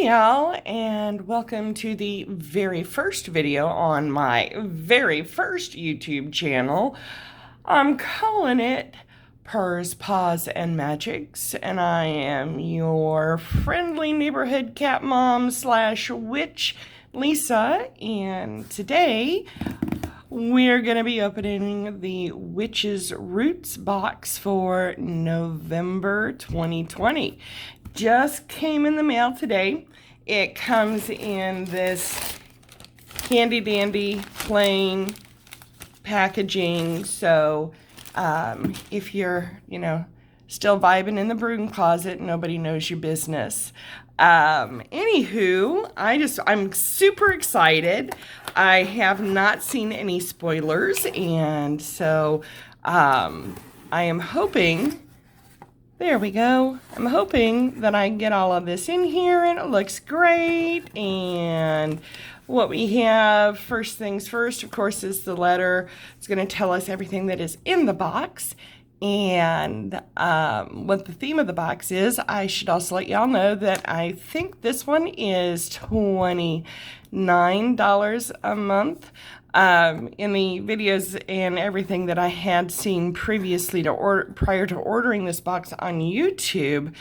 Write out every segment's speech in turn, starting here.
Hey y'all, and welcome to the very first video on my very first YouTube channel. I'm calling it Purrs, Paws, and Magics, and I am your friendly neighborhood cat mom slash witch, Lisa, and today we're going to be opening the Witch's Roots box for November 2020. Just came in the mail today. It comes in this handy dandy plain packaging. So if you're, still vibing in the broom closet, nobody knows your business. Anywho, I'm super excited. I have not seen any spoilers, and so I am hoping, there we go. I'm hoping that I can get all of this in here and it looks great. And what we have, first things first, of course, is the letter. It's going to tell us everything that is in the box. And what the theme of the box is. I should also let y'all know that I think this one is $29 a month. In the videos and everything that I had seen previously prior to ordering this box on YouTube,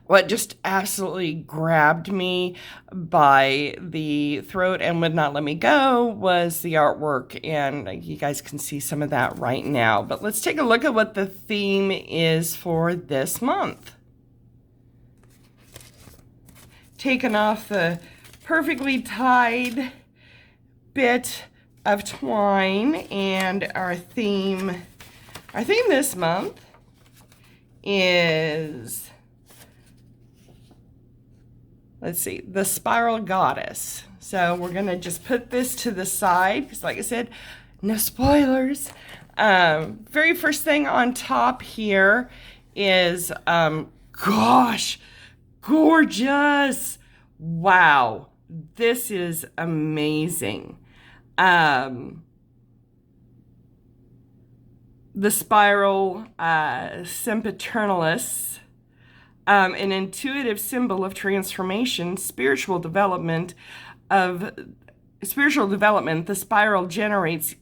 what just absolutely grabbed me by the throat and would not let me go was the artwork, and you guys can see some of that right now. But let's take a look at what the theme is for this month. Taking off the perfectly tied bit of twine, and our theme this month is, let's see, the Spiral Goddess. So we're gonna just put this to the side because, like I said, no spoilers. Very first thing on top here is gosh, gorgeous. Wow, this is amazing. The spiral sempiternalis, an intuitive symbol of transformation, spiritual development. The spiral generates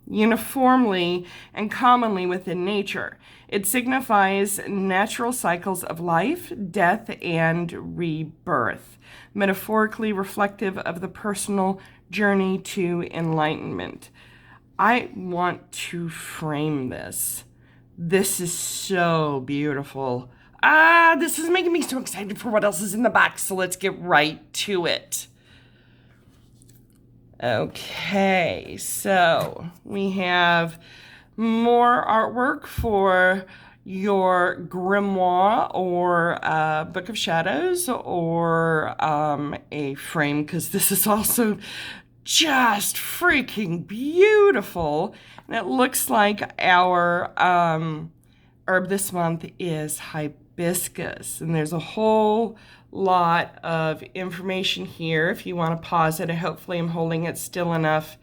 uniformly and commonly within nature. It signifies natural cycles of life, death, and rebirth, metaphorically reflective of the personal journey to enlightenment. I want to frame this. This is so beautiful. This is making me so excited for what else is in the box, so let's get right to it. Okay, so we have more artwork for your grimoire or Book of Shadows, or a frame, because this is also just freaking beautiful. And it looks like our herb this month is hibiscus, and there's a whole lot of information here if you want to pause it. Hopefully I'm holding it still enough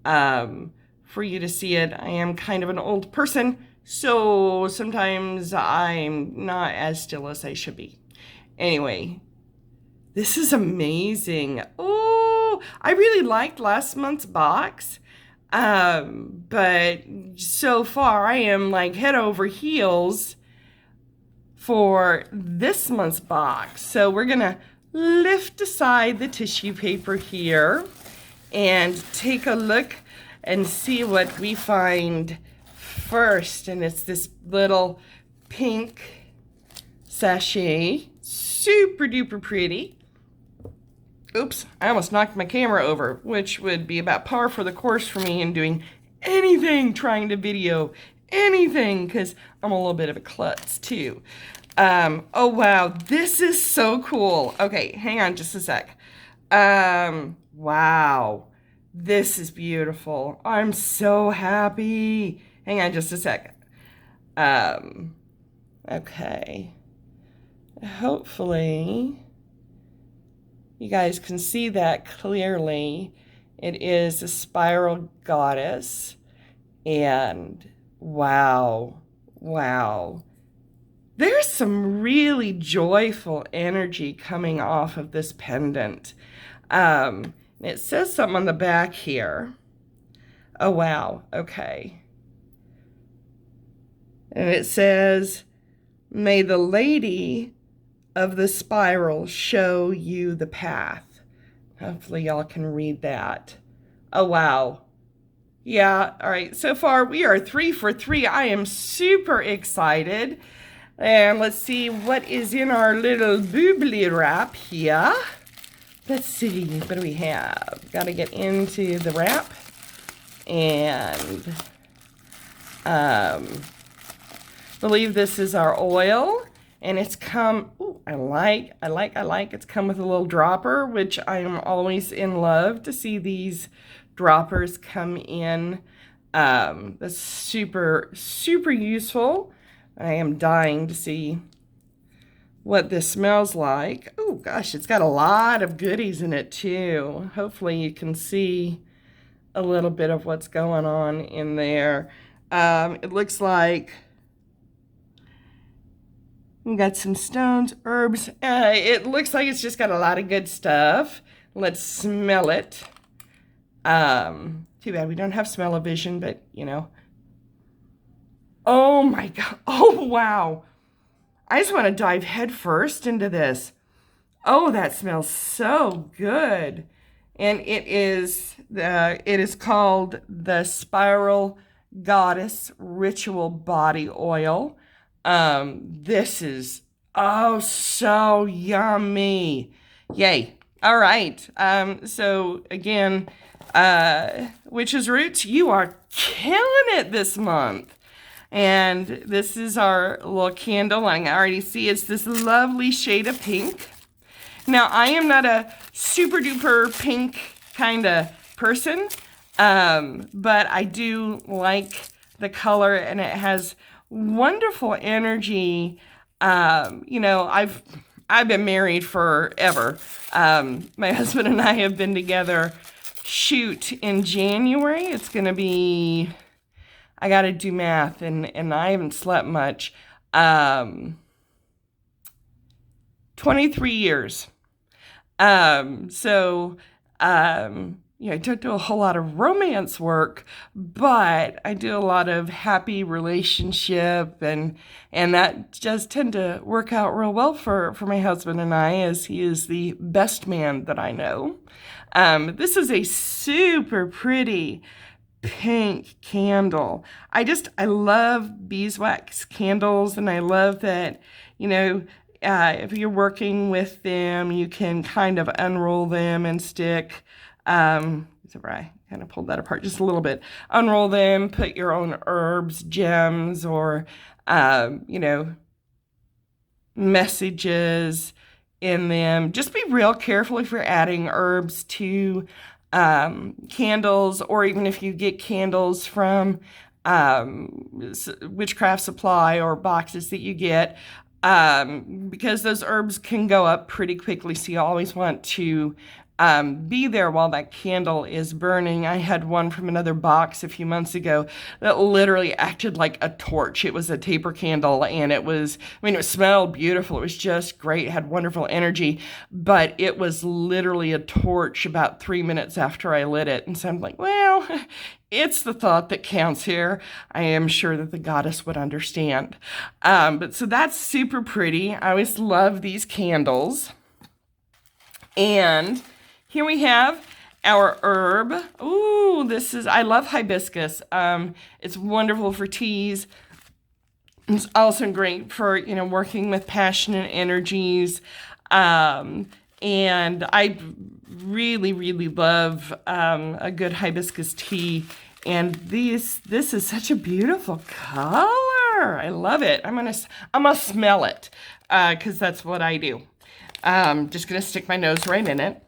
for you to see it. I am kind of an old person, so sometimes I'm not as still as I should be. Anyway, this is amazing. Oh, I really liked last month's box, but so far I am like head over heels for this month's box. So we're gonna lift aside the tissue paper here and take a look and see what we find first. And it's this little pink sachet, super duper pretty. Oops, I almost knocked my camera over, which would be about par for the course for me in doing anything trying to video anything, because I'm a little bit of a klutz too. Oh wow, this is so cool. Okay, hang on just a sec. Wow, this is beautiful. I'm so happy. Hang on just a second. Okay. Hopefully you guys can see that clearly. It is a Spiral Goddess, and wow, there's some really joyful energy coming off of this pendant. It says something on the back here. Oh, wow. Okay. And it says, may the lady of the spiral show you the path. Hopefully y'all can read that. Oh, wow. Yeah, all right. So far, we are 3 for 3. I am super excited. And let's see what is in our little boobly wrap here. Let's see, what do we have? Got to get into the wrap. And believe this is our oil. And it's come, ooh, I like. It's come with a little dropper, which I am always in love to see these droppers come in. That's super, super useful. I am dying to see what this smells like. Oh gosh, it's got a lot of goodies in it too. Hopefully you can see a little bit of what's going on in there. It looks like we got some stones, herbs. It looks like it's just got a lot of good stuff. Let's smell it. Too bad we don't have smell-o-vision, but you know. Oh my God. Oh, wow. I just want to dive head first into this. Oh, that smells so good. And it is called the Spiral Goddess Ritual Body Oil. This is, oh, so yummy. Yay. All right. So again, Witch's Roots, you are killing it this month. And this is our little candle. I already see it's this lovely shade of pink. Now, I am not a super duper pink kind of person, but I do like the color, and it has wonderful energy. You know, I've been married forever. My husband and I have been together, shoot, in January. It's going to be, I got to do math, and I haven't slept much. 23 years. You know, I don't do a whole lot of romance work, but I do a lot of happy relationship, and that does tend to work out real well for my husband and I, as he is the best man that I know. This is a super pretty pink candle. I love beeswax candles, and I love that, you know, if you're working with them, you can kind of unroll them and stick, I kind of pulled that apart just a little bit. Unroll them, put your own herbs, gems, or, you know, messages in them. Just be real careful if you're adding herbs to candles, or even if you get candles from Witchcraft Supply or boxes that you get, because those herbs can go up pretty quickly, so you always want to be there while that candle is burning. I had one from another box a few months ago that literally acted like a torch. It was a taper candle, and it smelled beautiful. It was just great. It had wonderful energy, but it was literally a torch about 3 minutes after I lit it. And so I'm like, well, it's the thought that counts here. I am sure that the goddess would understand. But so that's super pretty. I always love these candles. And here we have our herb. Ooh, I love hibiscus. It's wonderful for teas. It's also great for, you know, working with passionate energies. And I really, really love a good hibiscus tea. And this is such a beautiful color. I love it. I'm gonna smell it, because that's what I do. Just gonna stick my nose right in it.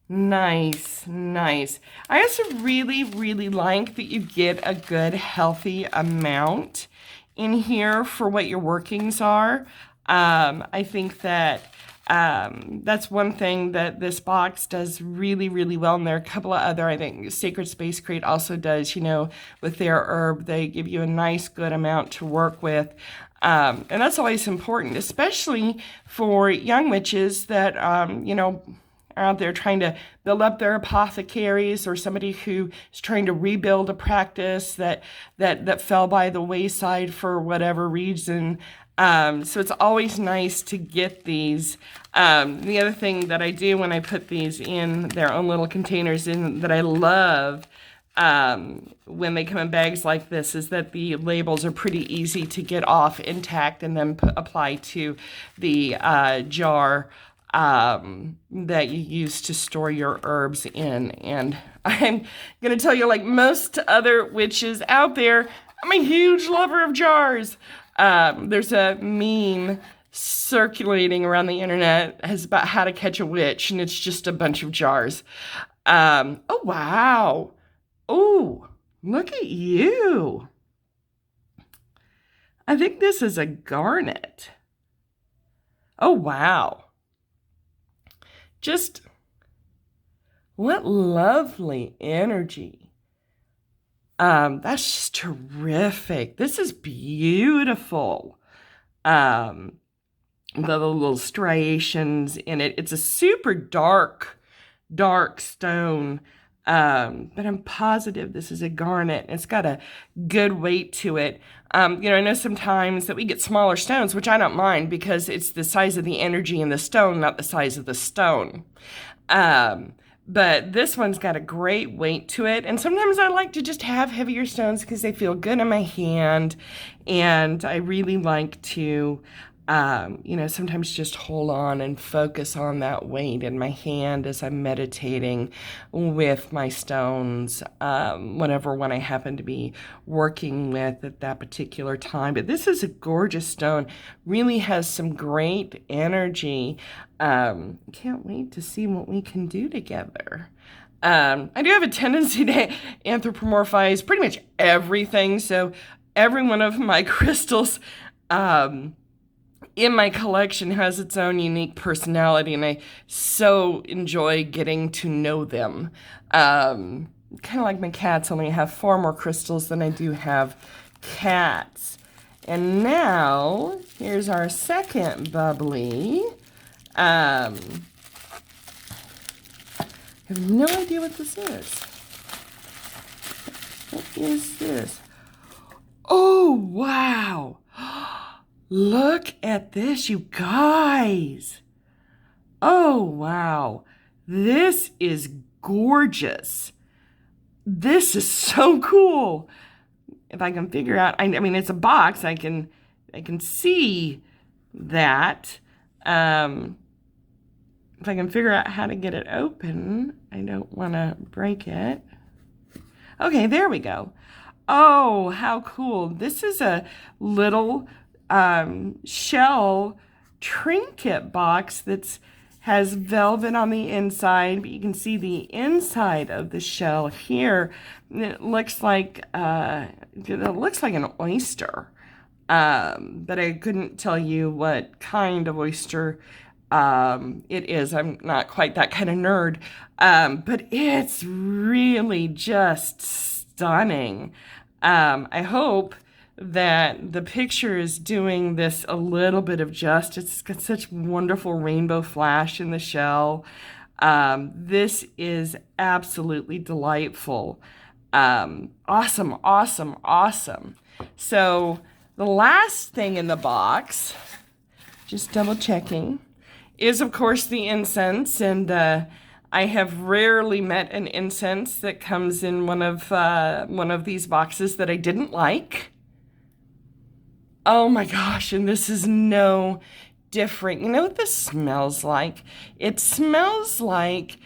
Nice, nice. I also really, really like that you get a good, healthy amount in here for what your workings are. I think that That's one thing that this box does really, really well. And there are a couple of other, I think Sacred Space Crate also does, with their herb. They give you a nice, good amount to work with. And that's always important, especially for young witches that, are out there trying to build up their apothecaries, or somebody who is trying to rebuild a practice that fell by the wayside for whatever reason. So it's always nice to get these. The other thing that I do when I put these in their own little containers that I love when they come in bags like this is that the labels are pretty easy to get off intact and then apply to the jar that you use to store your herbs in. And I'm going to tell you, like most other witches out there, I'm a huge lover of jars. There's a meme circulating around the internet about how to catch a witch, and it's just a bunch of jars. Oh, wow. Oh, look at you. I think this is a garnet. Oh, wow. Just what lovely energy. That's just terrific. This is beautiful. The little striations in it. It's a super dark stone. But I'm positive this is a garnet. It's got a good weight to it. I know sometimes that we get smaller stones, which I don't mind because it's the size of the energy in the stone, not the size of the stone. But this one's got a great weight to it. And sometimes I like to just have heavier stones because they feel good in my hand. And I really like to, sometimes just hold on and focus on that weight in my hand as I'm meditating with my stones, whatever one I happen to be working with at that particular time. But this is a gorgeous stone, really has some great energy. Can't wait to see what we can do together. I do have a tendency to anthropomorphize pretty much everything. So every one of my crystals, in my collection has its own unique personality, and I so enjoy getting to know them. Kind of like my cats, only have 4 more crystals than I do have cats. And now, here's our second bubbly. I have no idea what this is. What is this? Oh, wow. Look at this, you guys. Oh, wow. This is gorgeous. This is so cool. If I can figure out, I mean, it's a box. I can see that. If I can figure out how to get it open, I don't want to break it. Okay, there we go. Oh, how cool. This is a little shell trinket box that has velvet on the inside, but you can see the inside of the shell here. It looks like an oyster, but I couldn't tell you what kind of oyster it is. I'm not quite that kind of nerd, but it's really just stunning. I hope that the picture is doing this a little bit of justice. It's got such wonderful rainbow flash in the shell. This is absolutely delightful. Awesome, awesome, awesome. So the last thing in the box, just double checking, is of course the incense. And I have rarely met an incense that comes in one of these boxes that I didn't like. Oh my gosh, and this is no different. You know what this smells like? It smells like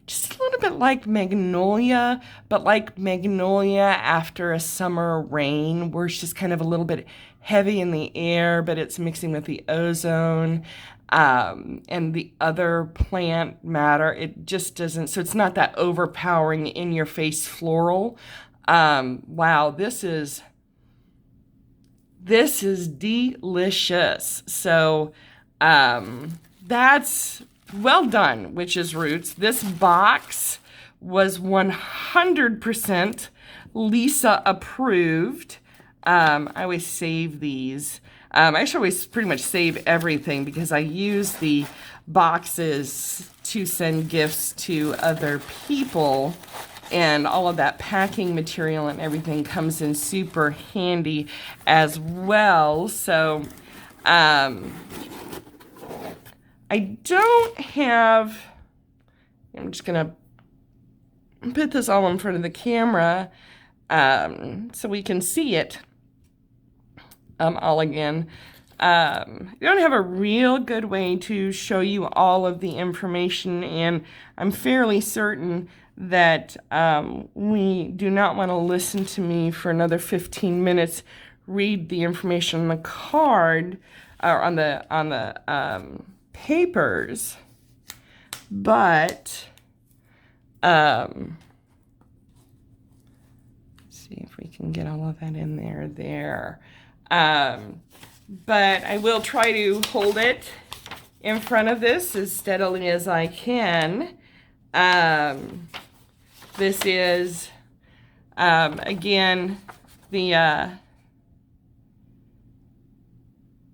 just a little bit like magnolia, but like magnolia after a summer rain, where it's just kind of a little bit heavy in the air, but it's mixing with the ozone and the other plant matter. It just doesn't, so it's not that overpowering in your face floral. Wow, this is This is delicious. So that's well done, Witch's Roots. This box was 100% Lisa approved. I always save these. I actually always pretty much save everything because I use the boxes to send gifts to other people, and all of that packing material and everything comes in super handy as well. So I don't have, I'm just gonna put this all in front of the camera so we can see it all again. I don't have a real good way to show you all of the information, and I'm fairly certain that we do not want to listen to me for another 15 minutes read the information on the card or on the papers, but see if we can get all of that in there. But I will try to hold it in front of this as steadily as I can. This is, again, the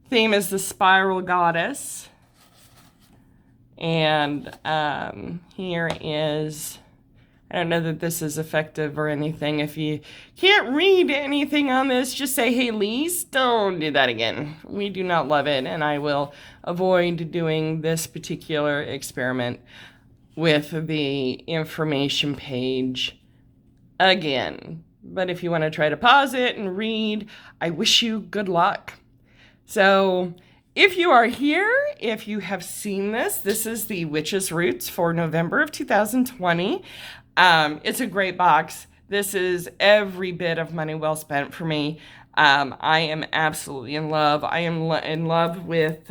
theme is the Spiral Goddess. And here is, I don't know that this is effective or anything. If you can't read anything on this, just say, hey, Lise, don't do that again. We do not love it, and I will avoid doing this particular experiment with the information page again. But if you want to try to pause it and read, I wish you good luck. So if you are here, if you have seen this, this is the Witch's Roots for November of 2020. It's a great box. This is every bit of money well spent for me. I am absolutely in love. I am in love with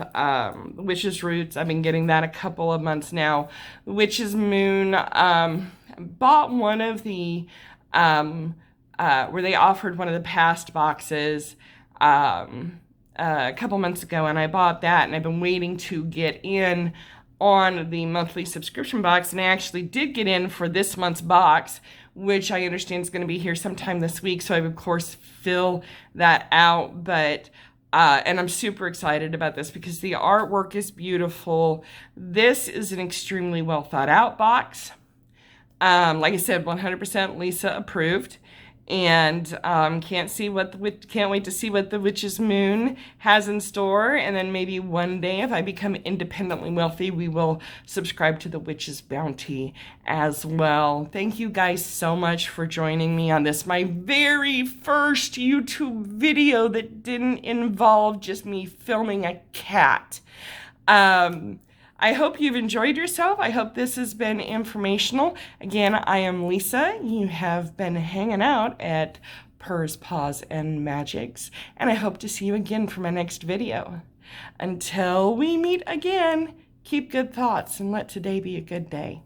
Witch's Roots. I've been getting that a couple of months now. Witch's Moon, bought one of the, where they offered one of the past boxes a couple months ago, and I bought that, and I've been waiting to get in on the monthly subscription box, and I actually did get in for this month's box, which I understand is going to be here sometime this week, so I would, of course, fill that out, but and I'm super excited about this because the artwork is beautiful. This is an extremely well thought out box. Like I said, 100% Lisa approved. And can't wait to see what the Witch's Moon has in store. And then maybe one day, if I become independently wealthy, we will subscribe to the Witch's Bounty as well. Thank you guys so much for joining me on this, my very first YouTube video that didn't involve just me filming a cat. I hope you've enjoyed yourself. I hope this has been informational. Again, I am Lisa. You have been hanging out at Purrs, Paws, and Magics, and I hope to see you again for my next video. Until we meet again, keep good thoughts and let today be a good day.